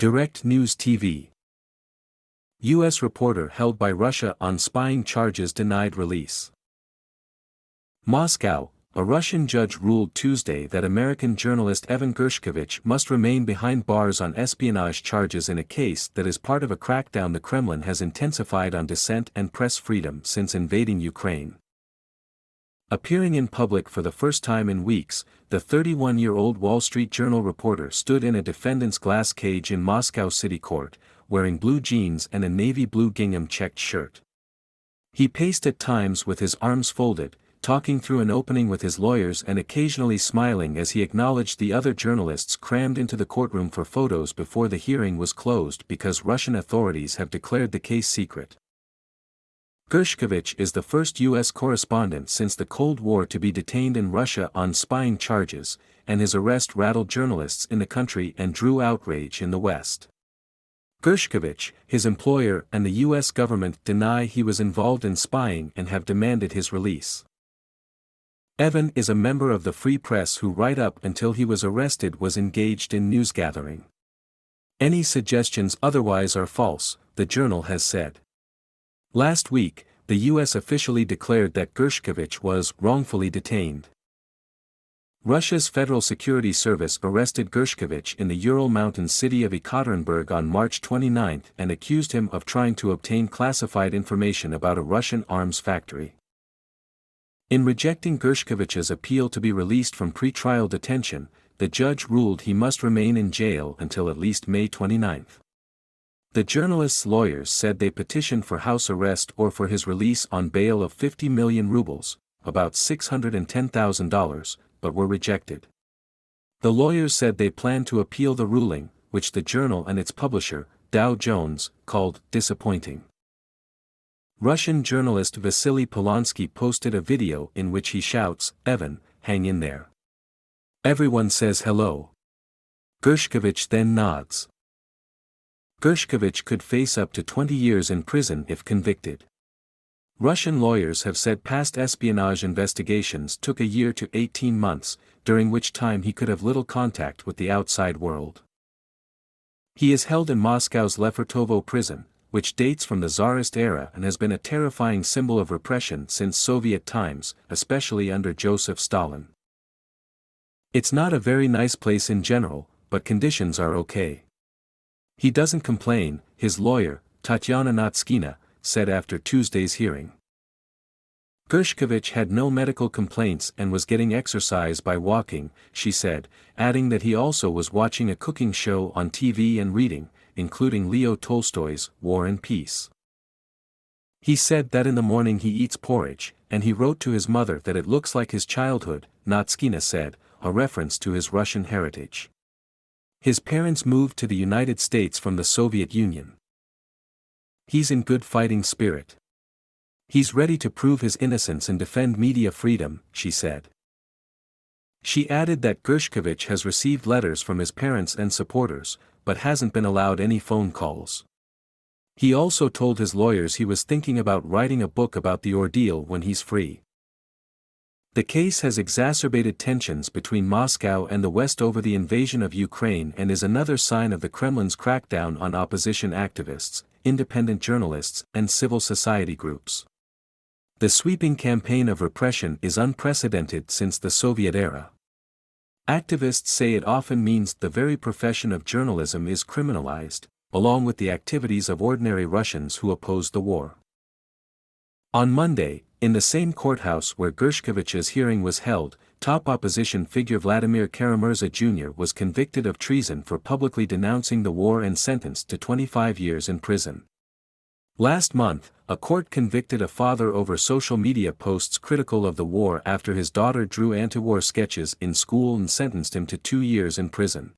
Direct News TV. U.S. reporter held by Russia on spying charges denied release. Moscow, a Russian judge ruled Tuesday that American journalist Evan Gershkovich must remain behind bars on espionage charges in a case that is part of a crackdown the Kremlin has intensified on dissent and press freedom since invading Ukraine. Appearing in public for the first time in weeks, the 31-year-old Wall Street Journal reporter stood in a defendant's glass cage in Moscow City Court, wearing blue jeans and a navy blue gingham checked shirt. He paced at times with his arms folded, talking through an opening with his lawyers and occasionally smiling as he acknowledged the other journalists crammed into the courtroom for photos before the hearing was closed because Russian authorities have declared the case secret. Gershkovich is the first U.S. correspondent since the Cold War to be detained in Russia on spying charges, and his arrest rattled journalists in the country and drew outrage in the West. Gershkovich, his employer and the U.S. government deny he was involved in spying and have demanded his release. Evan is a member of the Free Press who right up until he was arrested was engaged in newsgathering. Any suggestions otherwise are false, the Journal has said. Last week, the U.S. officially declared that Gershkovich was wrongfully detained. Russia's Federal Security Service arrested Gershkovich in the Ural Mountains city of Ekaterinburg on March 29 and accused him of trying to obtain classified information about a Russian arms factory. In rejecting Gershkovich's appeal to be released from pre-trial detention, the judge ruled he must remain in jail until at least May 29. The journalist's lawyers said they petitioned for house arrest or for his release on bail of 50 million rubles, about $610,000, but were rejected. The lawyers said they planned to appeal the ruling, which the Journal and its publisher, Dow Jones, called disappointing. Russian journalist Vasily Polonsky posted a video in which he shouts, "Evan, hang in there. Everyone says hello." Gershkovich then nods. Gershkovich could face up to 20 years in prison if convicted. Russian lawyers have said past espionage investigations took a year to 18 months, during which time he could have little contact with the outside world. He is held in Moscow's Lefortovo prison, which dates from the Tsarist era and has been a terrifying symbol of repression since Soviet times, especially under Joseph Stalin. "It's not a very nice place in general, but conditions are okay. He doesn't complain," his lawyer, Tatyana Natskina, said after Tuesday's hearing. Gershkovich had no medical complaints and was getting exercise by walking, she said, adding that he also was watching a cooking show on TV and reading, including Leo Tolstoy's War and Peace. He said that in the morning he eats porridge, and he wrote to his mother that it looks like his childhood, Natskina said, a reference to his Russian heritage. His parents moved to the United States from the Soviet Union. "He's in good fighting spirit. He's ready to prove his innocence and defend media freedom," she said. She added that Gershkovich has received letters from his parents and supporters, but hasn't been allowed any phone calls. He also told his lawyers he was thinking about writing a book about the ordeal when he's free. The case has exacerbated tensions between Moscow and the West over the invasion of Ukraine and is another sign of the Kremlin's crackdown on opposition activists, independent journalists, and civil society groups. The sweeping campaign of repression is unprecedented since the Soviet era. Activists say it often means the very profession of journalism is criminalized, along with the activities of ordinary Russians who oppose the war. On Monday, in the same courthouse where Gershkovich's hearing was held, top opposition figure Vladimir Kara-Murza Jr. was convicted of treason for publicly denouncing the war and sentenced to 25 years in prison. Last month, a court convicted a father over social media posts critical of the war after his daughter drew anti-war sketches in school and sentenced him to 2 years in prison.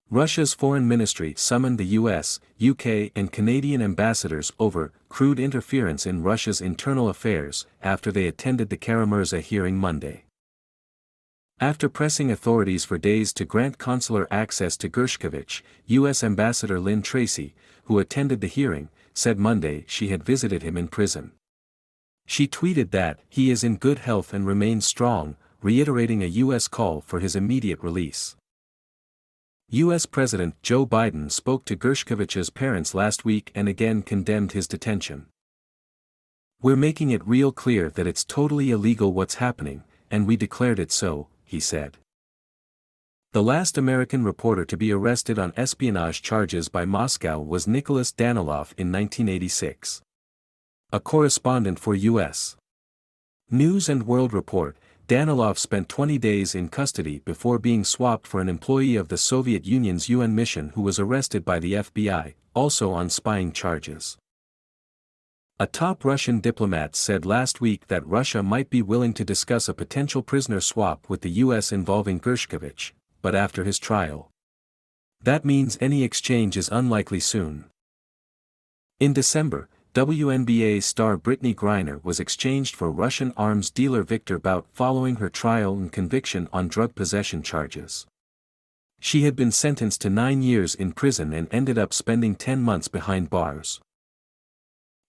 Russia's foreign ministry summoned the US, UK and Canadian ambassadors over crude interference in Russia's internal affairs after they attended the Kara-Murza hearing Monday. After pressing authorities for days to grant consular access to Gershkovich, U.S. Ambassador Lynn Tracy, who attended the hearing, said Monday she had visited him in prison. She tweeted that he is in good health and remains strong, reiterating a U.S. call for his immediate release. U.S. President Joe Biden spoke to Gershkovich's parents last week and again condemned his detention. "We're making it real clear that it's totally illegal what's happening, and we declared it so," he said. The last American reporter to be arrested on espionage charges by Moscow was Nicholas Danilov in 1986. A correspondent for U.S. News and World Report, Danilov spent 20 days in custody before being swapped for an employee of the Soviet Union's UN mission who was arrested by the FBI, also on spying charges. A top Russian diplomat said last week that Russia might be willing to discuss a potential prisoner swap with the U.S. involving Gershkovich, but after his trial. That means any exchange is unlikely soon. In December, WNBA star Brittney Griner was exchanged for Russian arms dealer Viktor Bout following her trial and conviction on drug possession charges. She had been sentenced to 9 years in prison and ended up spending 10 months behind bars.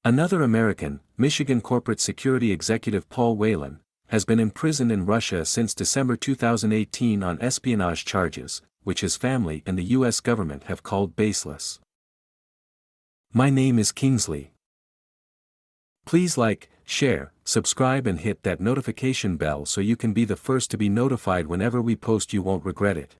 Another American, Michigan corporate security executive Paul Whelan, has been imprisoned in Russia since December 2018 on espionage charges, which his family and the U.S. government have called baseless. My name is Kingsley. Please like, share, subscribe and hit that notification bell so you can be the first to be notified whenever we post. You won't regret it.